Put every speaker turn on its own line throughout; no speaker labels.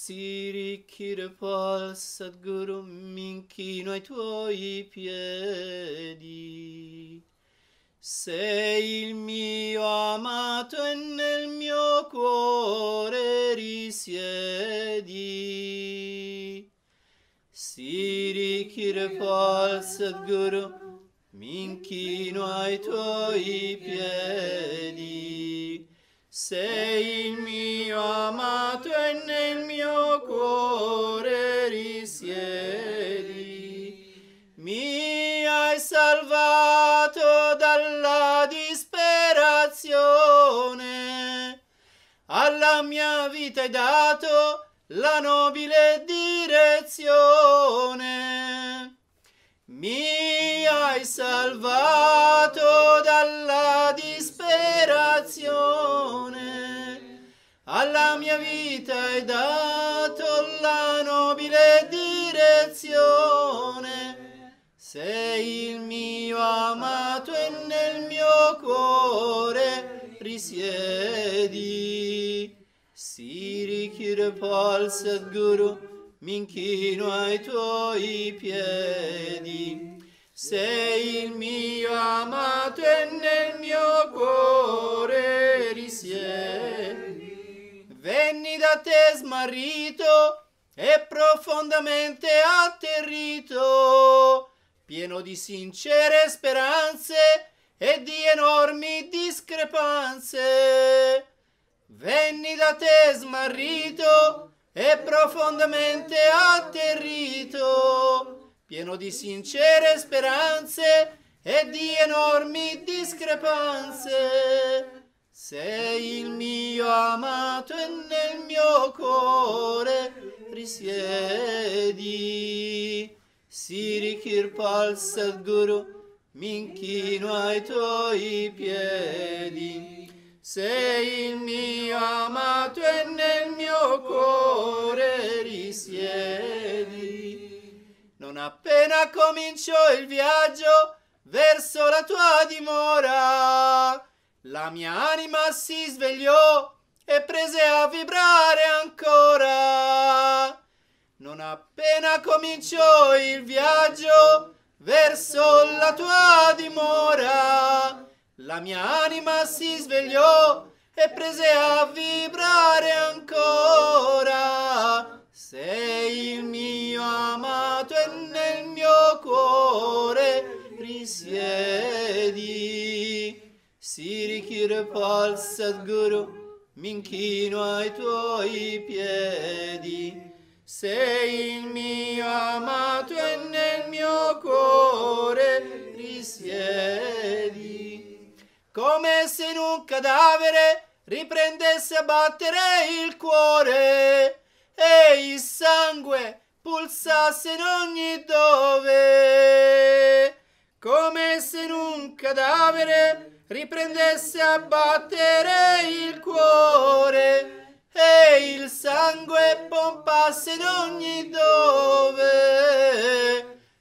Siri Kirpal Satguru, mi inchino ai tuoi piedi. Sei il mio amato e nel mio cuore risiedi. Siri Kirpal Satguru, mi inchino ai tuoi piedi. Sei il mio amato e nel mio cuore risiedi. Mi hai salvato dalla disperazione, alla mia vita hai dato la nobile direzione. Mi hai salvato dalla disperazione, alla mia vita hai dato la nobile direzione. Sei il mio amato e nel mio cuore risiedi. Siri Kirpal Satguru, mi inchino ai tuoi piedi. Sei il mio amato e nel mio cuore risiedi. Venni da te smarrito e profondamente atterrito, pieno di sincere speranze e di enormi discrepanze. Venni da te smarrito e profondamente atterrito, pieno di sincere speranze e di enormi discrepanze. Sei il mio amato e nel mio cuore risiedi. Siri Kirpal Satguru, mi inchino ai tuoi piedi. Sei il mio amato e nel mio cuore risiedi. Non appena cominciò il viaggio verso la tua dimora, la mia anima si svegliò e prese a vibrare ancora. Non appena cominciò il viaggio verso la tua dimora, la mia anima si svegliò e prese a vibrare ancora. Sei il mio amato e nel mio cuore risiedi. Siri Kirpal Satguru, mi inchino ai tuoi piedi. Sei il mio amato e nel mio cuore risiedi. Come se in un cadavere riprendesse a battere il cuore e il sangue pulsasse in ogni dove. Come se in un cadavere riprendesse a battere il cuore e il sangue pompasse in ogni dove.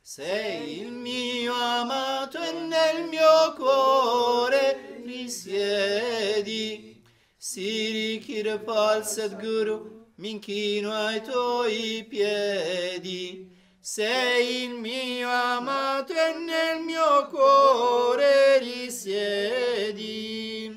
Sei il mio amato e nel mio cuore risiedi. Siri Kirpal Satguru, mi inchino ai tuoi piedi. Sei il mio amato e nel mio cuore risiedi.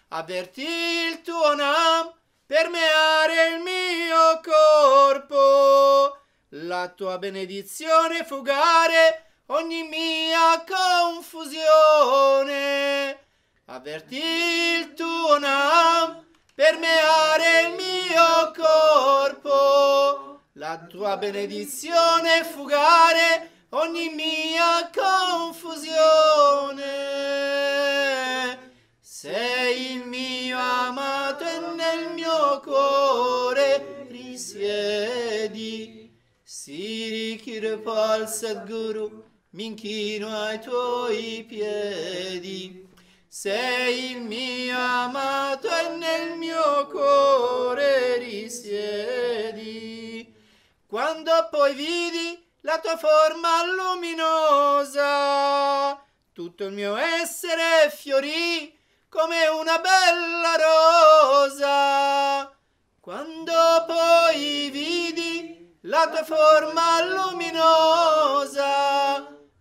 Avvertì il tuo nam permeare il mio corpo, la tua benedizione fugare ogni mia confusione. Avvertì il tuo nam permeare il mio corpo, la tua benedizione fugare ogni mia confusione. Sei il mio amato e nel mio cuore risiedi. Siri Kirpal Satguru, mi inchino ai tuoi piedi. Sei il mio amato e nel mio cuore risiedi. Quando poi vidi la tua forma luminosa, tutto il mio essere fiorì come una bella rosa. Quando poi vidi la tua forma luminosa,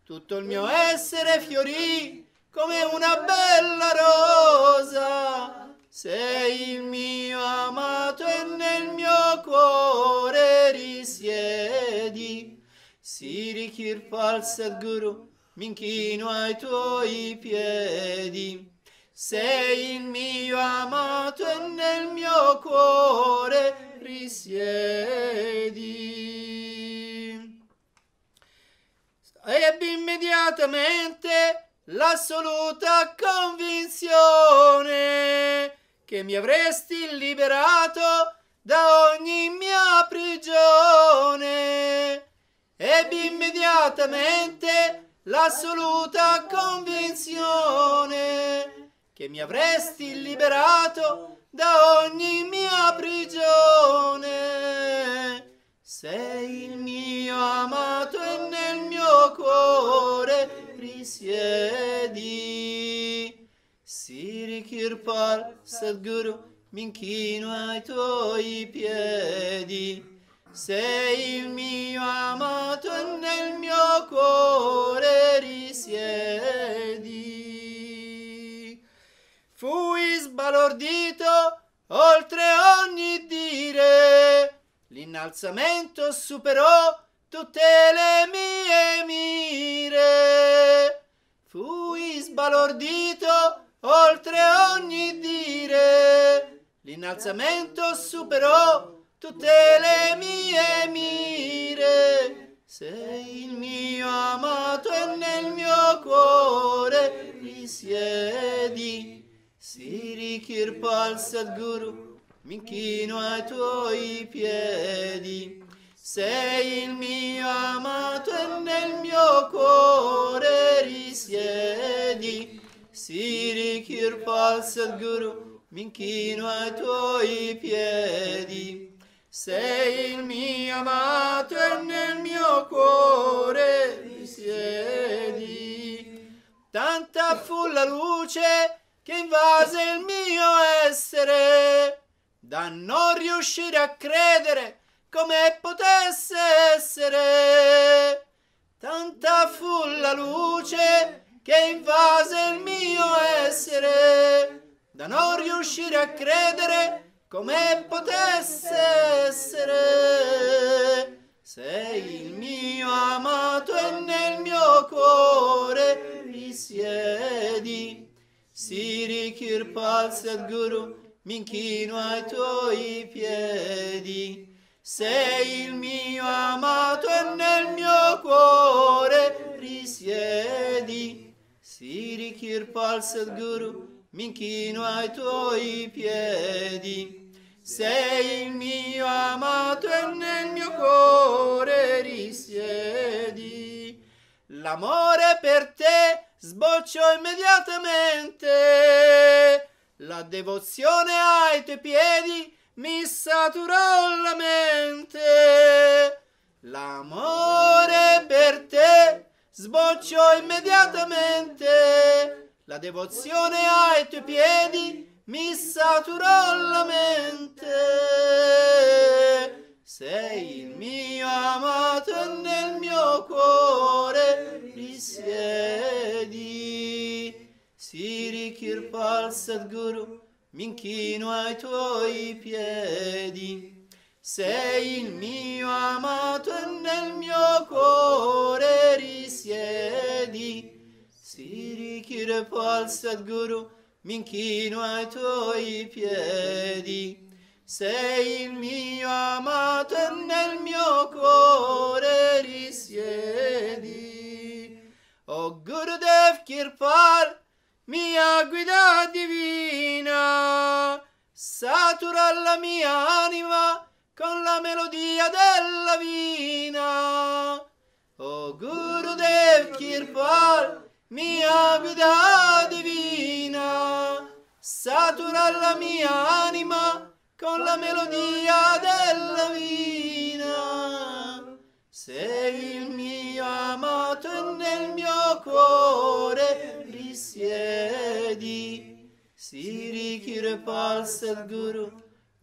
tutto il mio essere fiorì come una bella rosa. Sei il mio amato e nel mio cuore risiedi. Siri Kirpal Satguru, mi inchino ai tuoi piedi. Sei il mio amato e nel mio cuore risiedi. Ebbi immediatamente l'assoluta convinzione che mi avresti liberato da ogni mia prigione. Ebbi immediatamente l'assoluta convinzione che mi avresti liberato da ogni mia prigione. Sei il mio amato e nel mio cuore risiedi. Siri Kirpal Satguru, mi inchino ai tuoi piedi. Sei il mio amato e nel mio cuore risiedi. Fui sbalordito oltre ogni dire, l'innalzamento superò tutte le mie mire. Fui sbalordito oltre ogni dire, l'innalzamento superò tutte le mie mire. Sei il mio amato e nel mio cuore risiedi. Siri Kirpal Satguru, mi inchino ai tuoi piedi. Sei il mio amato e nel mio cuore risiedi. Siri Kirpal Satguru, mi inchino ai tuoi piedi. Sei il mio amato e nel mio cuore risiedi. Tanta fu la luce che invase il mio essere, da non riuscire a credere come potesse essere. Tanta fu la luce che invase il mio essere, da non riuscire a credere come potesse essere. Sei il mio amato e nel mio cuore risiedi. Siri Kirpal Satguru, mi inchino ai tuoi piedi. Sei il mio amato e nel mio cuore risiedi. Siri Kirpal Satguru, mi inchino ai tuoi piedi. Sei il mio amato e nel mio cuore risiedi. L'amore per te sbocciò immediatamente, la devozione ai tuoi piedi mi saturò la mente. L'amore per te sbocciò immediatamente, la devozione ai tuoi piedi mi saturò la mente. Sei il mio amato e nel mio cuore risiedi. Siri Kirpal Satguru, mi inchino ai tuoi piedi. Sei il mio amato e nel mio cuore risiedi. Siri Kirpal Satguru, mi inchino ai tuoi piedi. Sei il mio amato e nel mio cuore risiedi. O Gurudev Kirpal, mia guida divina, satura la mia anima con la melodia della vina. O Gurudev Kirpal, mia guida divina, satura la mia anima con la melodia della vina. Sei il mio amato e nel mio cuore risiedi. Siri Kirpal Satguru,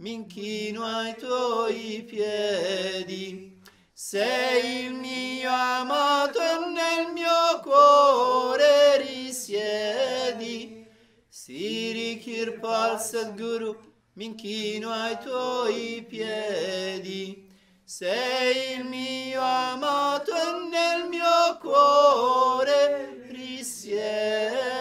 mi inchino ai tuoi piedi. Sei il mio amato e nel mio cuore risiedi. Siri, Kirpal, Satguru, mi inchino ai tuoi piedi. Sei il mio amato e nel mio cuore risiedi.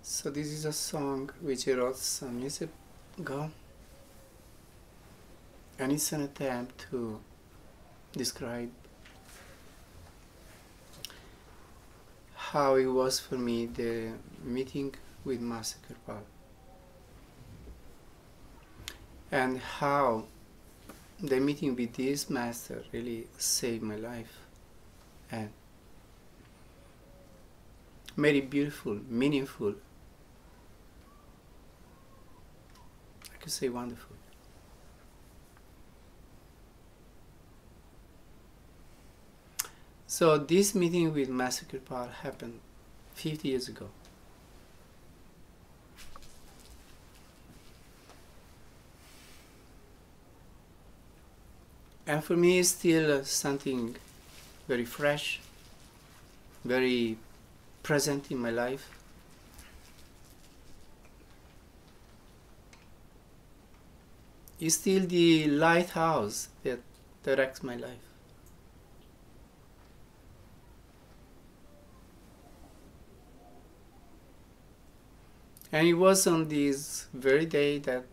So this is a song which I wrote some years ago, and it's an attempt to describe how it was for me the meeting with Master Kirpal, and how the meeting with this master really saved my life and made it beautiful, meaningful, I could say wonderful. So this meeting with Master Kirpal happened 50 years ago. And for me it's still something very fresh, very present in my life. It's still the lighthouse that directs my life. And it was on this very day, that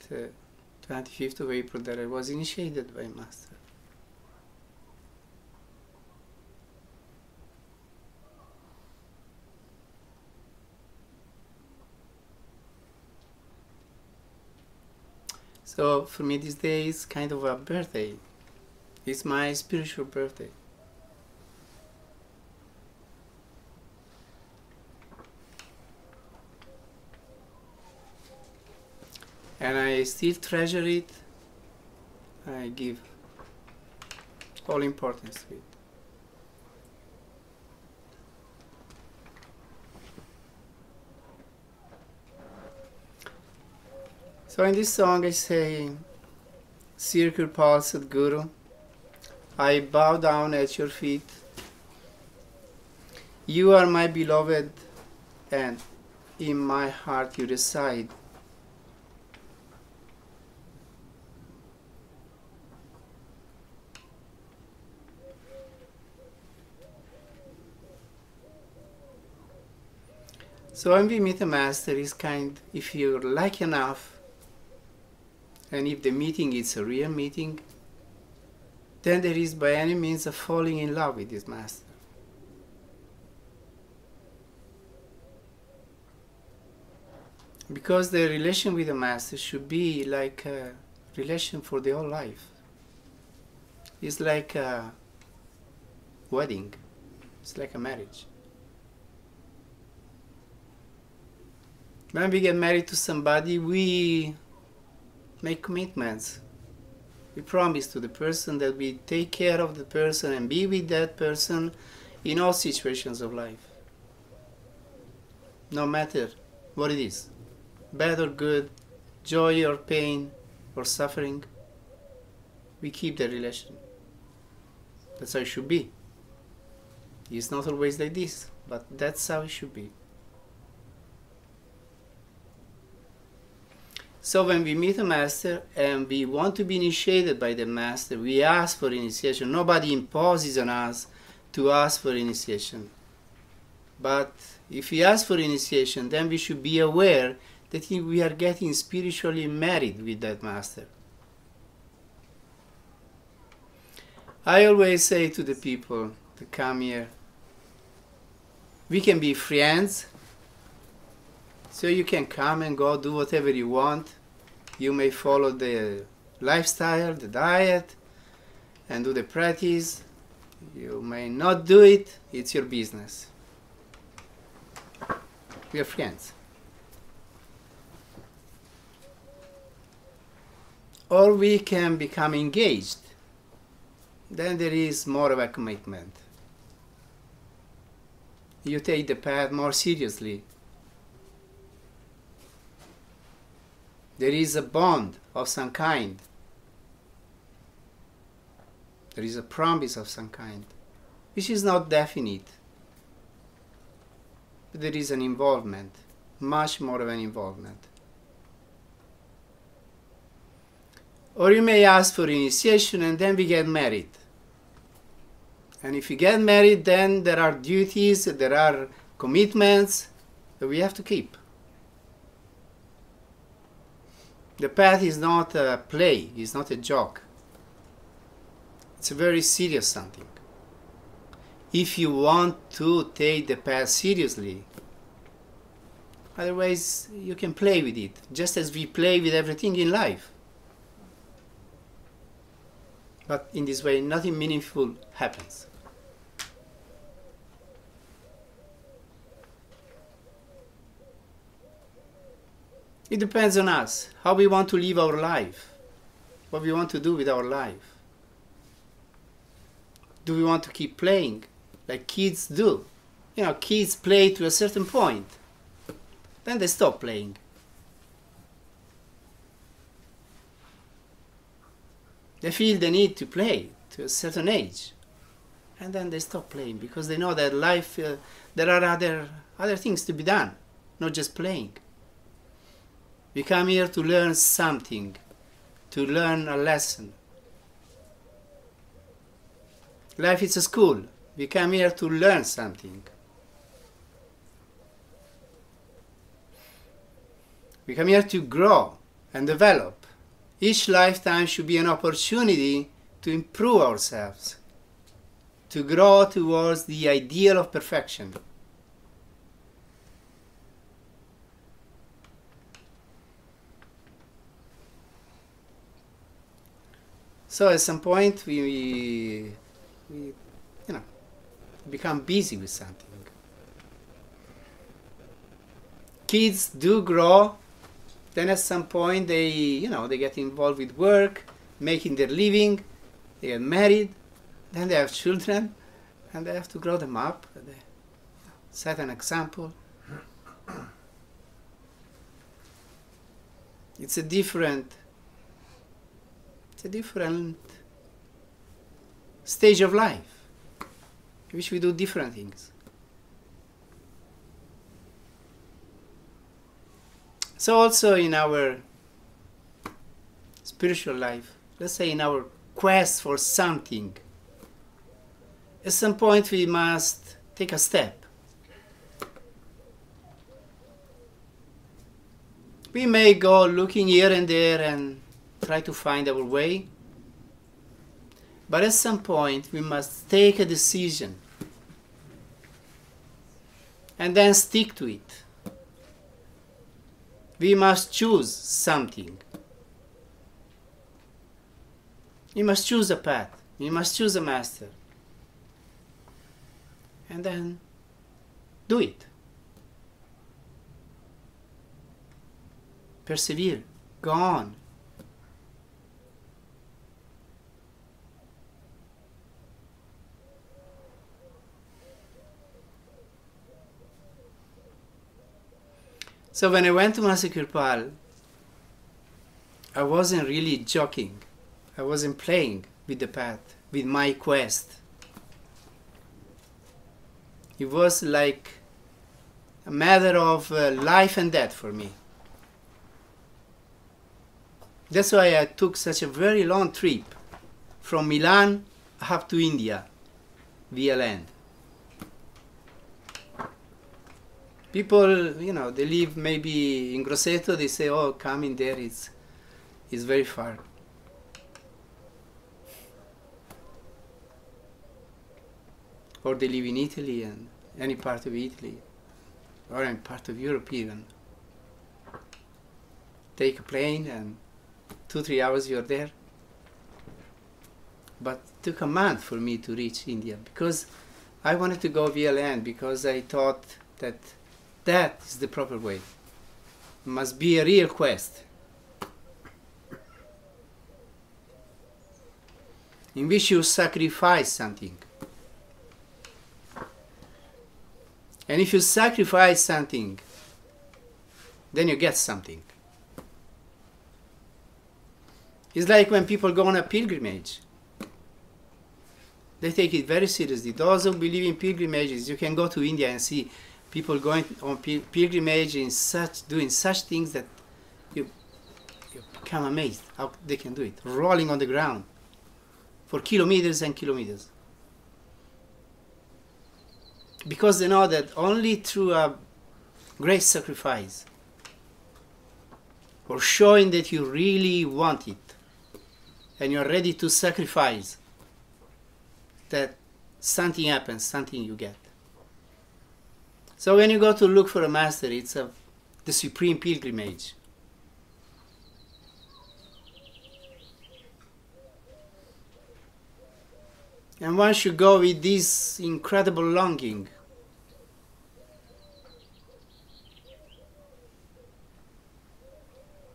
25th of April, that I was initiated by Master. So for me this day is kind of a birthday. It's my spiritual birthday. And I still treasure it. I give all importance to it. So in this song I say, Siri, Kirpal, Satguru, I bow down at your feet. You are my beloved, and in my heart you reside. So when we meet a master, it's kind, if you're lucky enough, and if the meeting is a real meeting, then there is by any means a falling in love with this master. Because the relation with the master should be like a relation for the whole life. It's like a wedding. It's like a marriage. When we get married to somebody, we make commitments. We promise to the person that we take care of the person and be with that person in all situations of life. No matter what it is, bad or good, joy or pain or suffering, we keep the relation. That's how it should be. It's not always like this, but that's how it should be. So when we meet a master and we want to be initiated by the master, we ask for initiation. Nobody imposes on us to ask for initiation. But if we ask for initiation, then we should be aware that we are getting spiritually married with that master. I always say to the people that come here, we can be friends, so you can come and go, do whatever you want. You may follow the lifestyle, the diet, and do the practice. You may not do it, it's your business. We are friends. Or we can become engaged. Then there is more of a commitment. You take the path more seriously. There is a bond of some kind. There is a promise of some kind, which is not definite. But there is an involvement, much more of an involvement. Or you may ask for initiation and then we get married. And if you get married, then there are duties, there are commitments that we have to keep. The path is not a play, it's not a joke. It's a very serious something. If you want to take the path seriously, otherwise you can play with it, just as we play with everything in life. But in this way, nothing meaningful happens. It depends on us, how we want to live our life, what we want to do with our life. Do we want to keep playing like kids do? You know, kids play to a certain point, then they stop playing. They feel the need to play to a certain age, and then they stop playing because they know that life, there are other things to be done, not just playing. We come here to learn something, to learn a lesson. Life is a school. We come here to learn something. We come here to grow and develop. Each lifetime should be an opportunity to improve ourselves, to grow towards the ideal of perfection. So at some point we become busy with something. Kids do grow, then at some point they get involved with work, making their living, they get married, then they have children, and they have to grow them up, they set an example. It's a different stage of life in which we do different things. So also in our spiritual life, let's say in our quest for something, at some point we must take a step. We may go looking here and there and try to find our way, but at some point we must take a decision and then stick to it. We must choose something. We must choose a path. We must choose a master. And then do it. Persevere. Go on. So when I went to Master Kirpal, I wasn't really joking. I wasn't playing with the path, with my quest. It was like a matter of life and death for me. That's why I took such a very long trip from Milan up to India via land. People, they live maybe in Grosseto, they say, oh, coming there is very far. Or they live in Italy, and any part of Italy, or any part of Europe even. Take a plane and 2-3 hours you're there. But it took a month for me to reach India, because I wanted to go via land, because I thought that that is the proper way. It must be a real quest, in which you sacrifice something. And if you sacrifice something, then you get something. It's like when people go on a pilgrimage. They take it very seriously. Those who believe in pilgrimages, you can go to India and see people going on pilgrimage doing such things that you become amazed how they can do it. Rolling on the ground for kilometers and kilometers. Because they know that only through a great sacrifice, or showing that you really want it, and you're ready to sacrifice, that something happens, something you get. So when you go to look for a master, it's the supreme pilgrimage. And one should go with this incredible longing.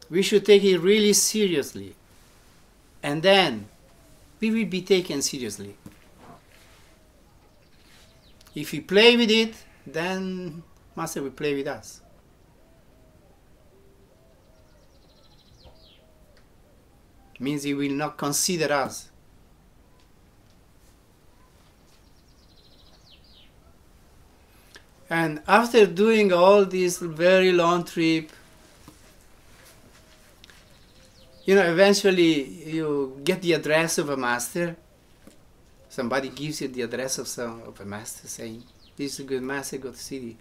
We should take it really seriously. And then we will be taken seriously. If we play with it, then Master will play with us. Means he will not consider us. And after doing all this very long trip, eventually you get the address of a master. Somebody gives you the address of a master, saying, this is a good master, go to Siri.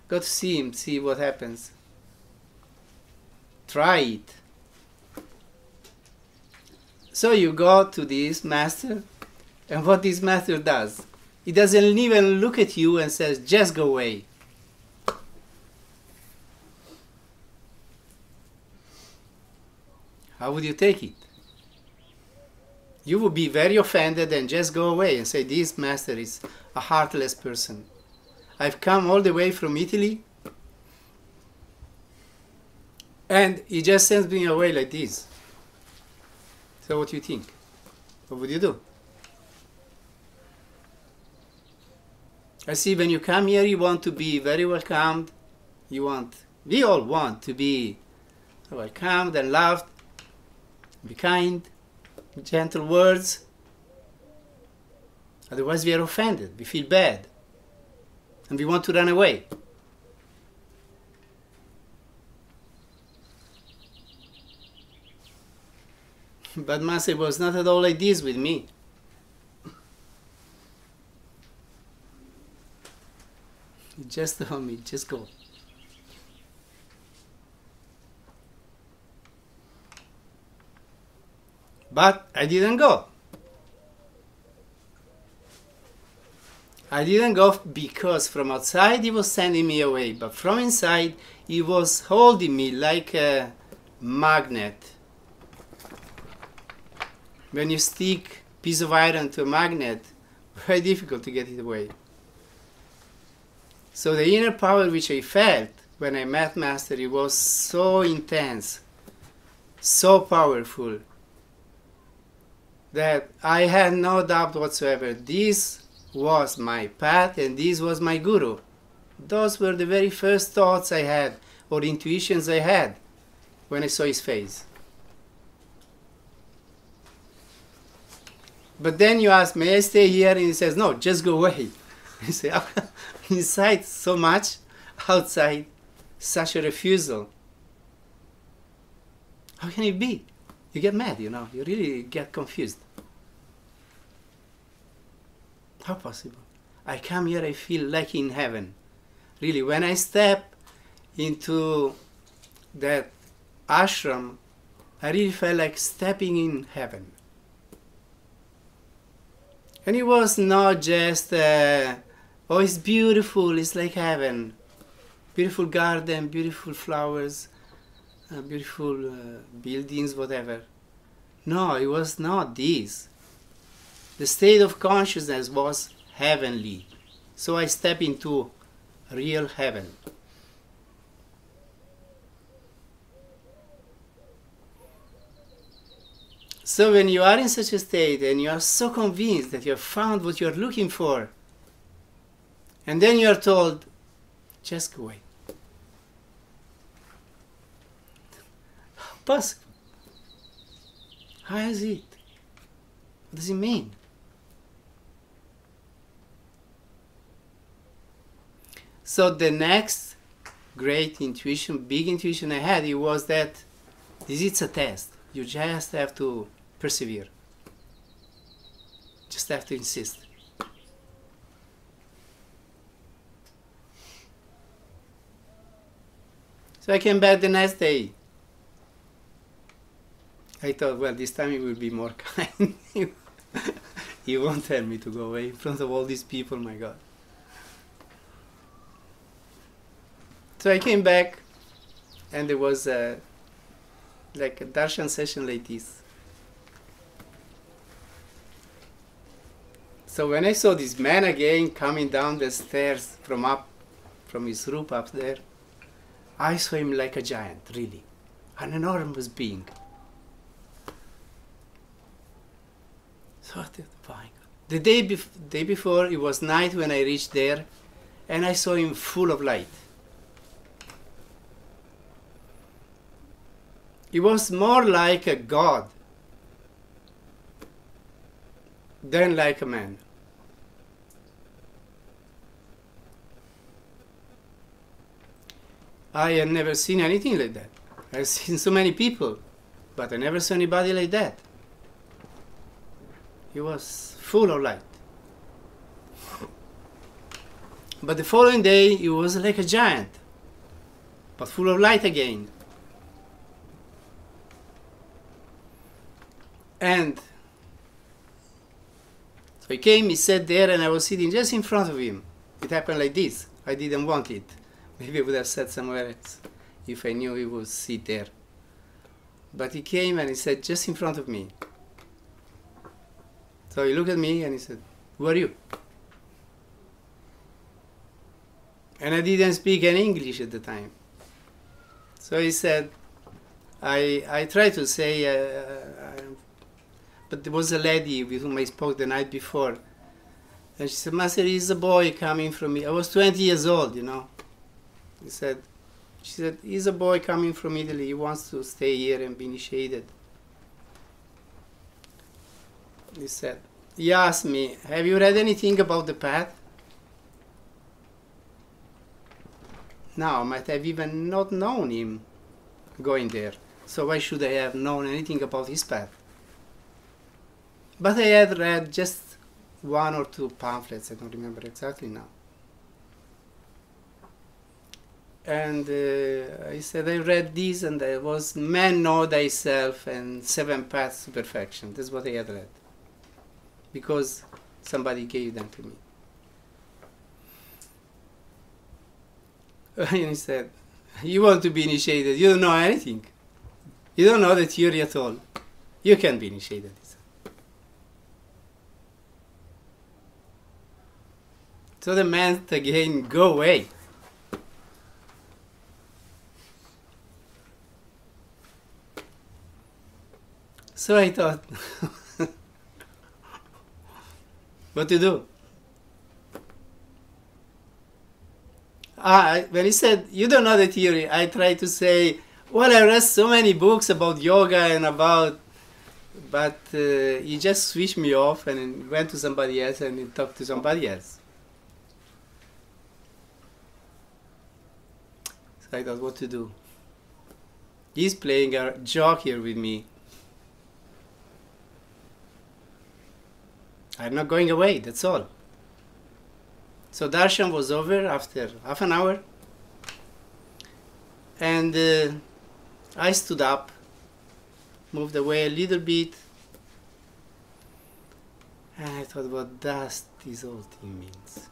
Go to see him, see what happens. Try it. So you go to this master, and what this master does, he doesn't even look at you and says, just go away. How would you take it? You would be very offended and just go away and say, this master is a heartless person. I've come all the way from Italy, and he just sends me away like this. So what do you think? What would you do? I see when you come here, you want to be very welcomed. We all want to be welcomed and loved. Be kind, gentle words. Otherwise we are offended, we feel bad, and we want to run away. But Master was not at all like this with me. He just told me, just go. But I didn't go. I didn't go because from outside he was sending me away, but from inside he was holding me like a magnet. When you stick a piece of iron to a magnet, very difficult to get it away. So the inner power which I felt when I met Master, it was so intense, so powerful, that I had no doubt whatsoever. This was my path and this was my Guru. Those were the very first thoughts I had, or intuitions I had, when I saw his face. But then you ask, may I stay here? And he says, no, just go away. You say, inside so much, outside such a refusal. How can it be? You get mad, you know, you really get confused. How possible? I come here, I feel like in heaven. Really, when I step into that ashram, I really felt like stepping in heaven. And it was not just, oh, it's beautiful, it's like heaven. Beautiful garden, beautiful flowers, beautiful buildings, whatever. No, it was not this. The state of consciousness was heavenly. So I step into real heaven. So when you are in such a state and you are so convinced that you have found what you are looking for, and then you are told, just go away. Possible. How is it? What does it mean? So the next great intuition, big intuition I had, it was that this is a test. You just have to persevere. Just have to insist. So I came back the next day. I thought, well, this time he will be more kind. He won't tell me to go away in front of all these people, my God. So I came back, and there was like a darshan session like this. So when I saw this man again coming down the stairs from his roof up there, I saw him like a giant, really, an enormous being. So the day before, it was night when I reached there, and I saw him full of light. He was more like a god than like a man. I had never seen anything like that. I've seen so many people, but I never saw anybody like that. He was full of light. But the following day, he was like a giant, but full of light again. And so he came, he sat there, and I was sitting just in front of him. It happened like this. I didn't want it. Maybe I would have sat somewhere else if I knew he would sit there. But he came and he sat just in front of me. So he looked at me and he said, "Who are you?" And I didn't speak any English at the time. So he said, I tried to say, but there was a lady with whom I spoke the night before. And she said, "Master, he's a boy coming from me." I was 20 years old, you know. She said, "He's a boy coming from Italy. He wants to stay here and be initiated." He said, he asked me, "Have you read anything about the path?" Now, I might have even not known him going there. So why should I have known anything about his path? But I had read just 1 or 2 pamphlets, I don't remember exactly now. And I said, I read these, and there was "Man Know Thyself" and 7 Paths to Perfection. That's what I had read, because somebody gave them to me. And he said, "You want to be initiated, you don't know anything. You don't know the theory at all. You can't be initiated." So the man again, "Go away." So I thought, what to do? When he said, you don't know the theory, I tried to say, well, I read so many books about yoga and about, but he just switched me off and went to somebody else and he talked to somebody else. So I thought, what to do? He's playing a joke here with me. I'm not going away, that's all. So darshan was over after half an hour. And I stood up, moved away a little bit. And I thought, what does this whole thing means?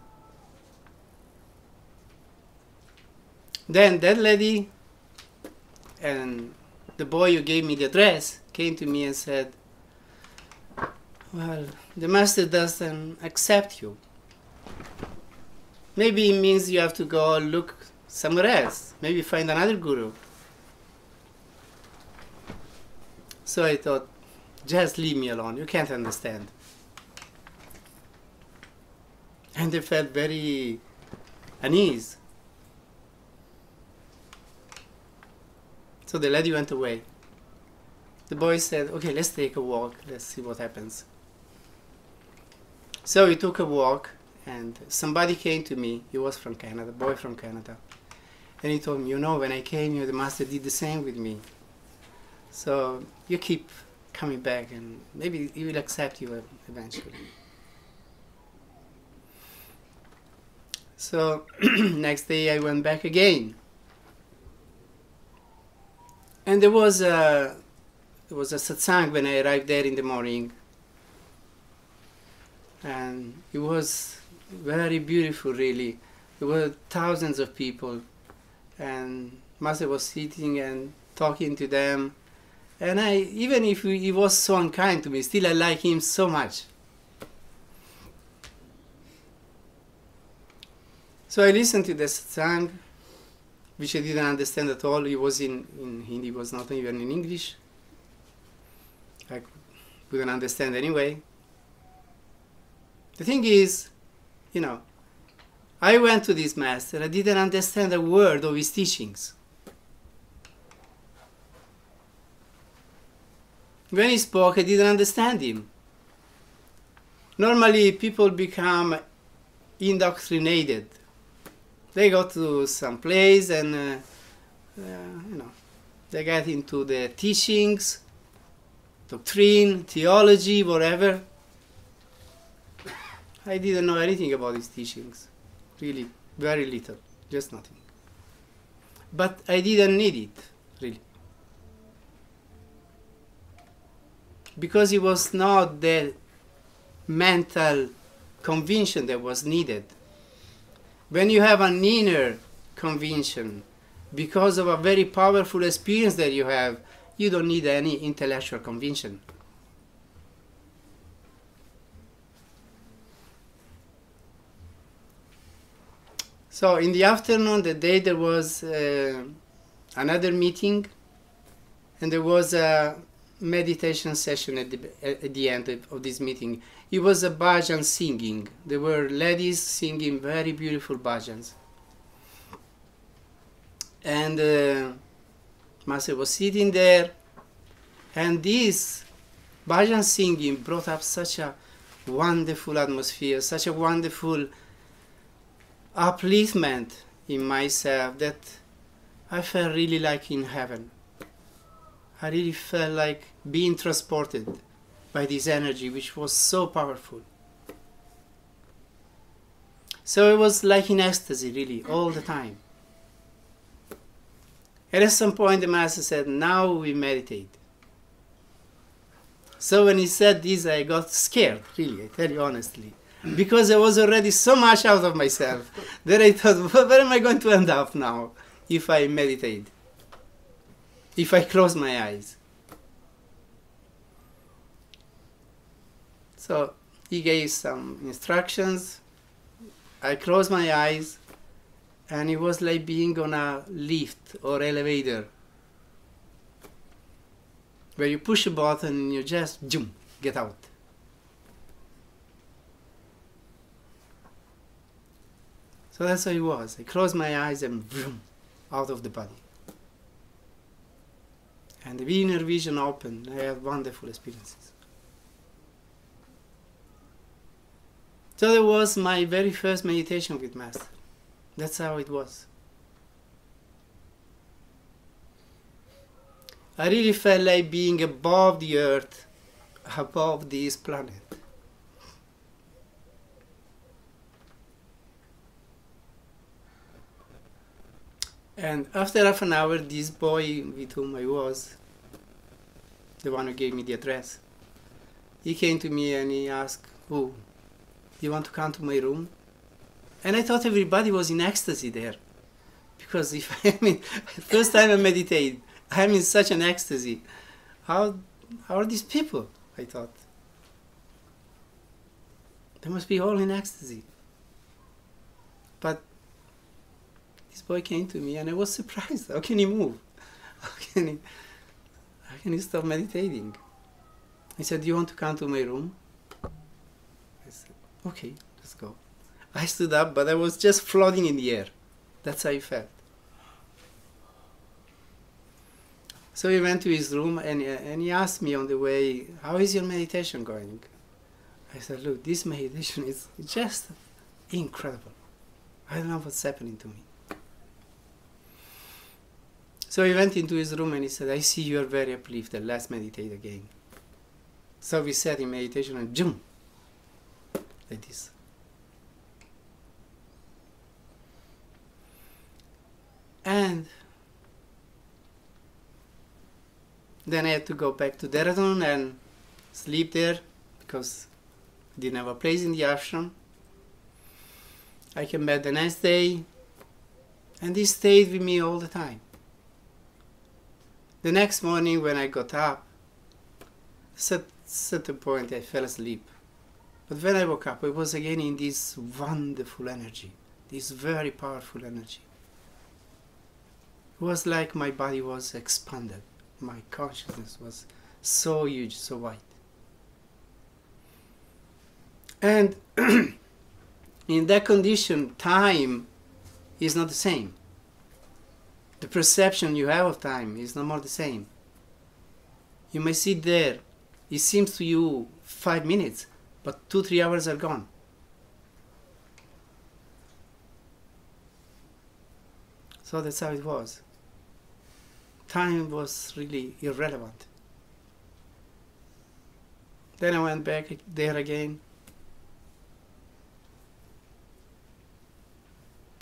Then that lady and the boy who gave me the address came to me and said, well, the master doesn't accept you. Maybe it means you have to go look somewhere else. Maybe find another guru. So I thought, just leave me alone. You can't understand. And I felt very uneasy. So the lady went away. The boy said, okay, let's take a walk. Let's see what happens. So we took a walk and somebody came to me. He was from Canada, a boy from Canada. And he told me, you know, when I came here, the master did the same with me. So you keep coming back and maybe he will accept you eventually. So next day I went back again. And there was a satsang when I arrived there in the morning. And it was very beautiful, really. There were thousands of people. And Master was sitting and talking to them. And even if he was so unkind to me, still I like him so much. So I listened to the satsang, which I didn't understand at all. It was in Hindi, it was not even in English. I couldn't understand anyway. The thing is, you know, I went to this master, I didn't understand a word of his teachings. When he spoke, I didn't understand him. Normally, people become indoctrinated. They go to some place and, you know, they get into the teachings, doctrine, theology, whatever. I didn't know anything about his teachings. Really, very little, just nothing. But I didn't need it, really. Because it was not the mental conviction that was needed. When you have an inner conviction, because of a very powerful experience that you have, you don't need any intellectual conviction. So in the afternoon, the day, there was another meeting, and there was a meditation session at the end of this meeting. It was a bhajan singing. There were ladies singing very beautiful bhajans. And Master was sitting there, and this bhajan singing brought up such a wonderful atmosphere, such a wonderful upliftment in myself that I felt really like in heaven. I really felt like being transported by this energy, which was so powerful. So it was like in ecstasy, really, all the time. And at some point the Master said, now we meditate. So when he said this, I got scared, really, I tell you honestly. Because I was already so much out of myself that I thought, where am I going to end up now if I meditate? If I close my eyes? So he gave some instructions. I closed my eyes, and it was like being on a lift or elevator. where you push a button and you just zoom, get out. So that's how it was. I closed my eyes and vroom, out of the body. And the inner vision opened. I had wonderful experiences. So that was my very first meditation with Master. That's how it was. I really felt like being above the earth, above this planet. And after half an hour, this boy with whom I was, the one who gave me the address, he came to me and he asked, "Oh, do you want to come to my room?" And I thought everybody was in ecstasy there. Because first time I meditate, I'm in such an ecstasy. How are these people? I thought. They must be all in ecstasy. But this boy came to me and I was surprised. How can he move? How can he stop meditating? He said, "Do you want to come to my room?" I said, "Okay, let's go." I stood up, but I was just floating in the air. That's how I felt. So we went to his room and he asked me on the way, "How is your meditation going?" I said, "Look, this meditation is just incredible. I don't know what's happening to me." So he went into his room and he said, "I see you are very uplifted. Let's meditate again." So we sat in meditation and zoom, like this. And then I had to go back to Dehradun and sleep there because I didn't have a place in the ashram. I came back the next day and he stayed with me all the time. The next morning when I got up, at a certain point I fell asleep. But when I woke up, I was again in this wonderful energy, this very powerful energy. It was like my body was expanded. My consciousness was so huge, so wide. And in that condition, time is not the same. The perception you have of time is no more the same. You may sit there, it seems to you 5 minutes, but 2-3 hours are gone. So that's how it was. Time was really irrelevant. Then I went back there again.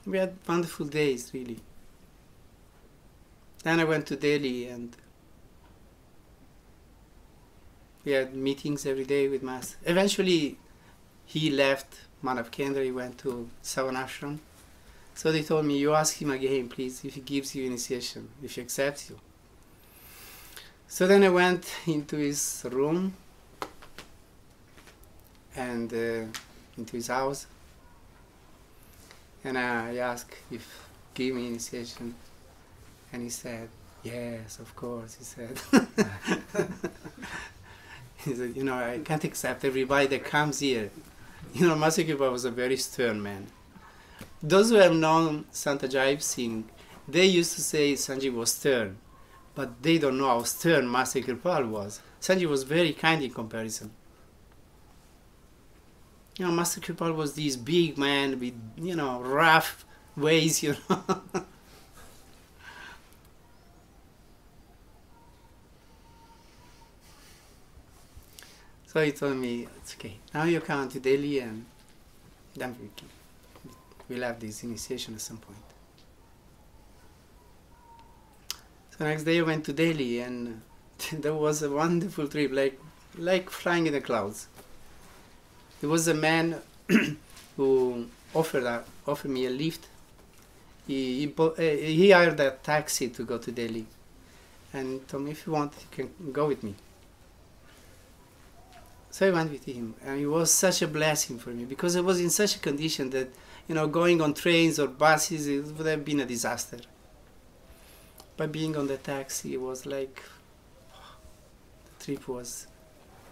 We had wonderful days, really. Then I went to Delhi and we had meetings every day with Master. Eventually, he left Manav Kendra, he went to Savanashram. So they told me, "You ask him again, please, if he gives you initiation, if he accepts you." So then I went into his room and into his house, and I asked if he gave me initiation, and he said, "Yes, of course," he said. He said, "You know, I can't accept everybody that comes here." You know, Master Kirpal was a very stern man. Those who have known Sant Ajaib Singh, they used to say Sanjeev was stern, but they don't know how stern Master Kirpal was. Sanjeev was very kind in comparison. You know, Master Kirpal was this big man with, you know, rough ways, you know. So he told me, "It's okay, now you come to Delhi and then we'll have this initiation at some point." So next day I went to Delhi and that was a wonderful trip, like flying in the clouds. There was a man who offered me a lift. He hired a taxi to go to Delhi and told me, "If you want, you can go with me." So I went with him, and it was such a blessing for me because I was in such a condition that, you know, going on trains or buses, it would have been a disaster. But being on the taxi, it was like trip was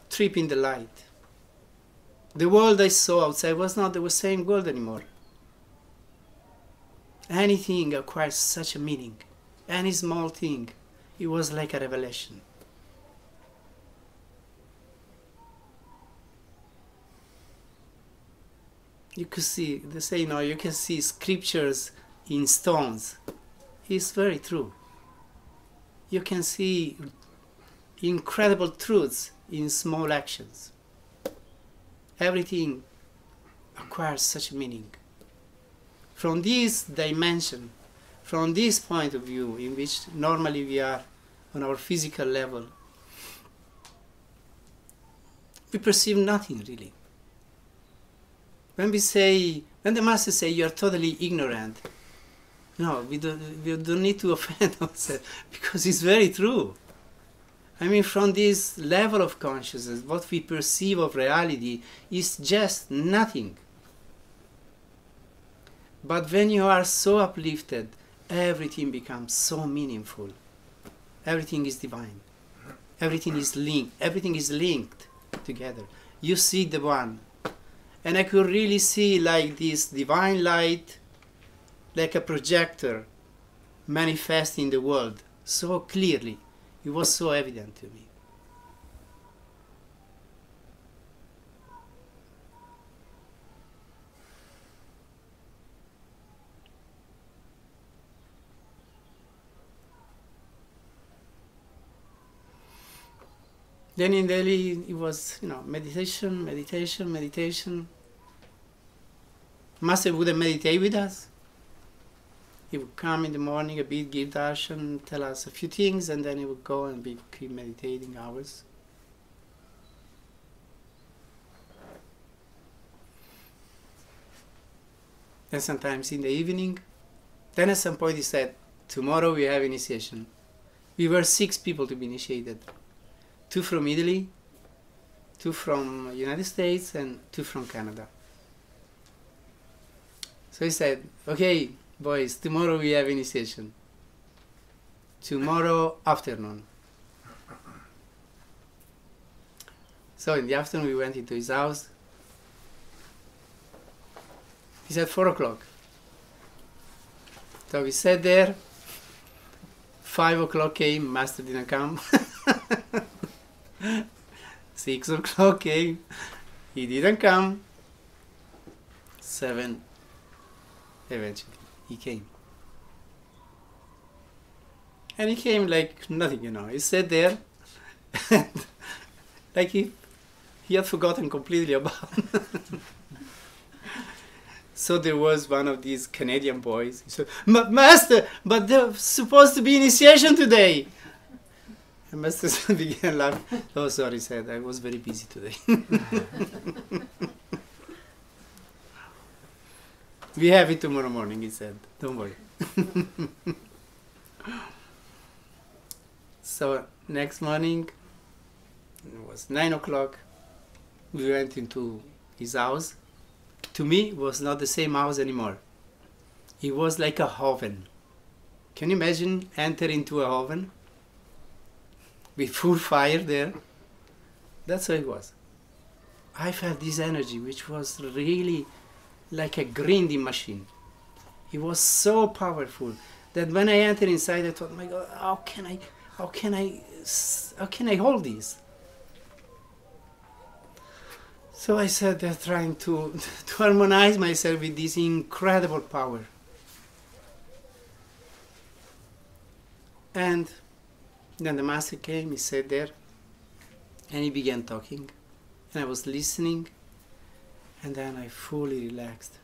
trip in the light. The world I saw outside was not the same world anymore. Anything acquires such a meaning. Any small thing, it was like a revelation. You could see, they say, you can see scriptures in stones. It's very true. You can see incredible truths in small actions. Everything acquires such meaning. From this dimension, from this point of view, in which normally we are on our physical level, we perceive nothing really. When the Master say you are totally ignorant, no, we don't need to offend ourselves, because it's very true. I mean, from this level of consciousness, what we perceive of reality is just nothing. But when you are so uplifted, everything becomes so meaningful. Everything is divine. Everything is linked. Everything is linked together. You see the one. And I could really see like this divine light, like a projector, manifest in the world so clearly. It was so evident to me. Then in Delhi it was, meditation, meditation, meditation. Master wouldn't meditate with us. He would come in the morning a bit, give darshan, tell us a few things, and then he would go and keep meditating hours. And sometimes in the evening. Then at some point he said, tomorrow we have initiation. We were 6 people to be initiated. 2 from Italy, 2 from United States, and 2 from Canada. So he said, okay, boys, tomorrow we have initiation. Tomorrow afternoon. So in the afternoon we went into his house. He said 4 o'clock. So we sat there. 5 o'clock came, Master didn't come. 6 o'clock came, he didn't come. 7, eventually, he came. And he came like nothing, He sat there, like he had forgotten completely about. So there was one of these Canadian boys. He said, Master, but there's supposed to be initiation today. And Master began laughing. Oh, sorry, said, I was very busy today. We have it tomorrow morning, he said. Don't worry. So next morning, it was 9 o'clock. We went into his house. To me, it was not the same house anymore. It was like a oven. Can you imagine entering into a oven? With full fire there. That's how it was. I felt this energy, which was really like a grinding machine. It was so powerful that when I entered inside, I thought, my God, how can I hold this? So I sat there trying to harmonize myself with this incredible power. And then the Master came, he sat there, and he began talking. And I was listening, and then I fully relaxed.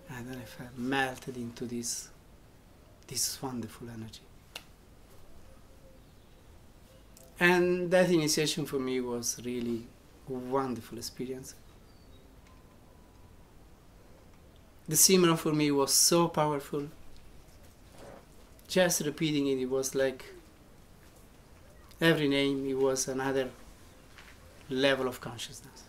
And then I felt melted into this wonderful energy. And that initiation for me was really a wonderful experience. The Simran for me was so powerful. Just repeating it, it was like every name, it was another level of consciousness.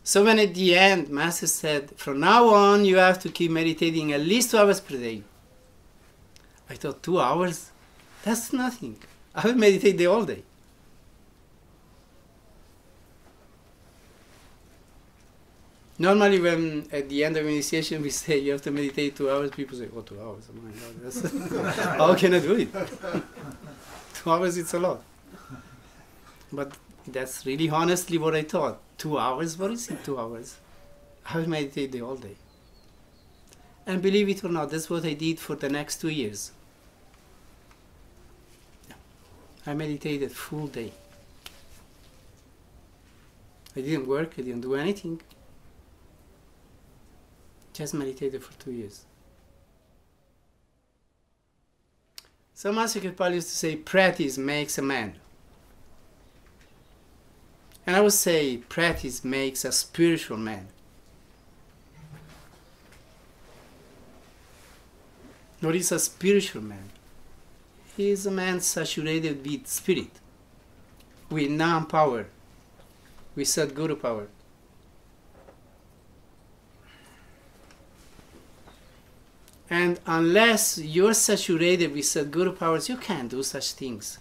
So when at the end, Master said, from now on you have to keep meditating at least 2 hours per day. I thought, 2 hours? That's nothing. I will meditate the whole day. Normally when at the end of initiation we say you have to meditate 2 hours, people say, oh, 2 hours, oh my God, that's how can I do it? 2 hours, it's a lot. But that's really honestly what I thought. 2 hours? What is it, 2 hours? I will meditate the whole day. And believe it or not, that's what I did for the next 2 years. I meditated full day. I didn't work, I didn't do anything. Just meditated for 2 years. So Master Kirpal used to say, practice makes a man. And I would say, practice makes a spiritual man. What is a spiritual man? He is a man saturated with spirit, with Nam power, with Satguru power. And unless you're saturated with Satguru powers, you can't do such things.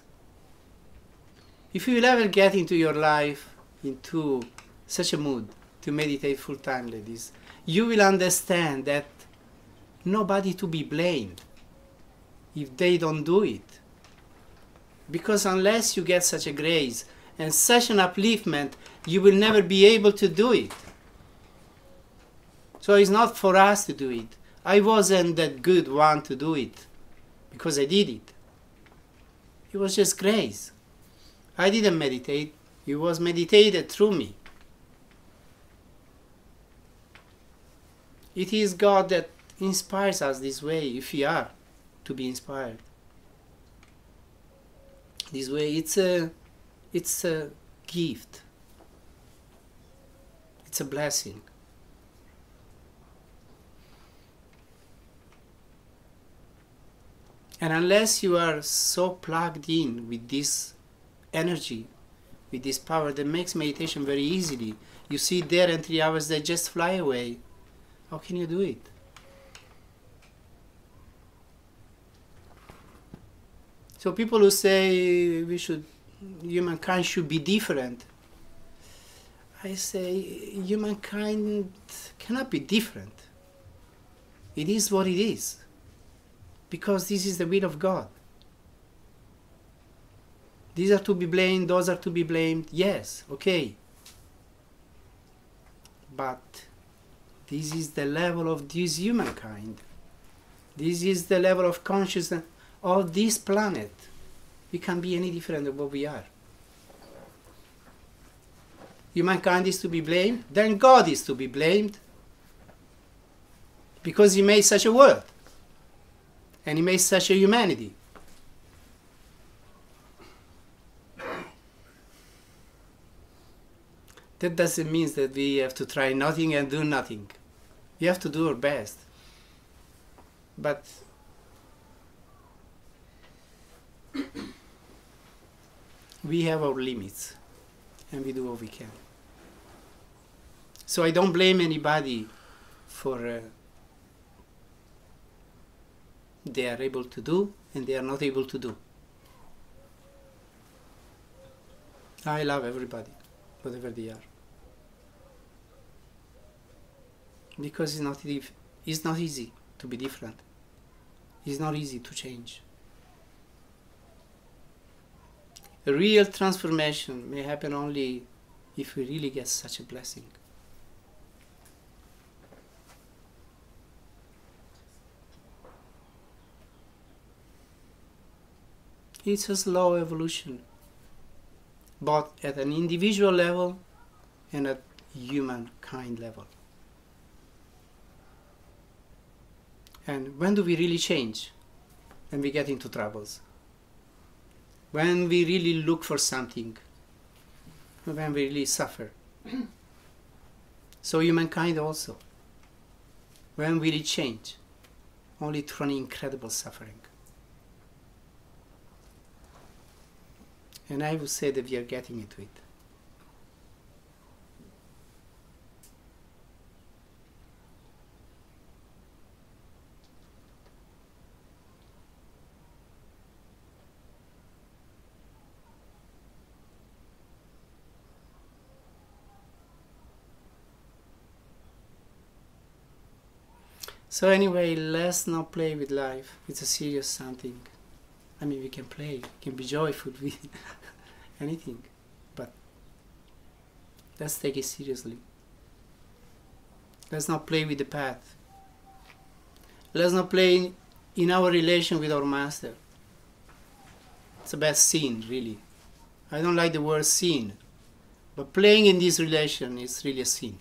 If you will ever get into your life into such a mood to meditate full time like this, you will understand that nobody to be blamed if they don't do it. Because unless you get such a grace and such an upliftment, you will never be able to do it. So it's not for us to do it. I wasn't that good one to do it because I did it. It was just grace. I didn't meditate. It was meditated through me. It is God that inspires us this way, if we are to be inspired. This way, it's a gift. It's a blessing. And unless you are so plugged in with this energy, with this power that makes meditation very easily, you sit there and 3 hours they just fly away. How can you do it? So people who say humankind should be different, I say humankind cannot be different. It is what it is. Because this is the will of God. These are to be blamed, those are to be blamed. Yes, okay. But this is the level of this humankind. This is the level of consciousness of this planet. We can't be any different than what we are. Humankind is to be blamed, then God is to be blamed. Because He made such a world. And He made such a humanity. That doesn't mean that we have to try nothing and do nothing. We have to do our best. But we have our limits. And we do what we can. So I don't blame anybody for they are able to do and they are not able to do. I love everybody, whatever they are. Because it's not easy to be different. It's not easy to change. A real transformation may happen only if we really get such a blessing. It's a slow evolution, both at an individual level and at humankind level. And when do we really change? When we get into troubles. When we really look for something. When we really suffer. So humankind also. When we really change. Only through an incredible suffering. And I would say that we are getting into it. So anyway, let's not play with life. It's a serious something. I mean, we can play, we can be joyful with anything, but let's take it seriously. Let's not play with the path. Let's not play in our relation with our master. It's a bad sin, really. I don't like the word sin, but playing in this relation is really a sin.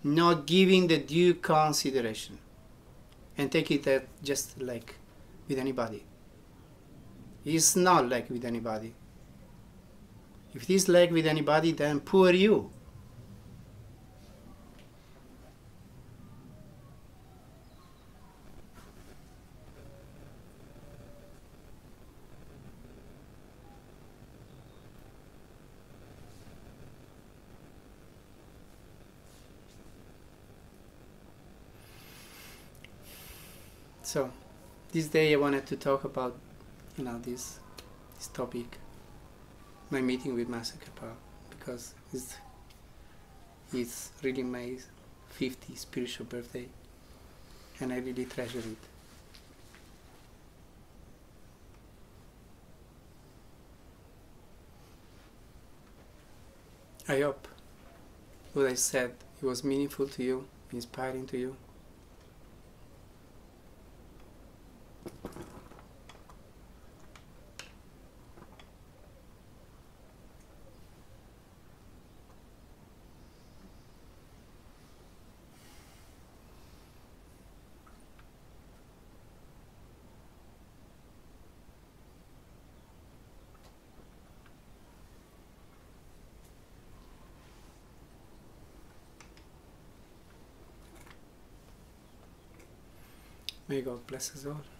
Not giving the due consideration and take it that just like with anybody. It's not like with anybody. If it is like with anybody, then poor you. So, this day I wanted to talk about, this topic, my meeting with Master Kirpal, because it's really my 50th spiritual birthday, and I really treasure it. I hope what I said it was meaningful to you, inspiring to you. May God bless us all.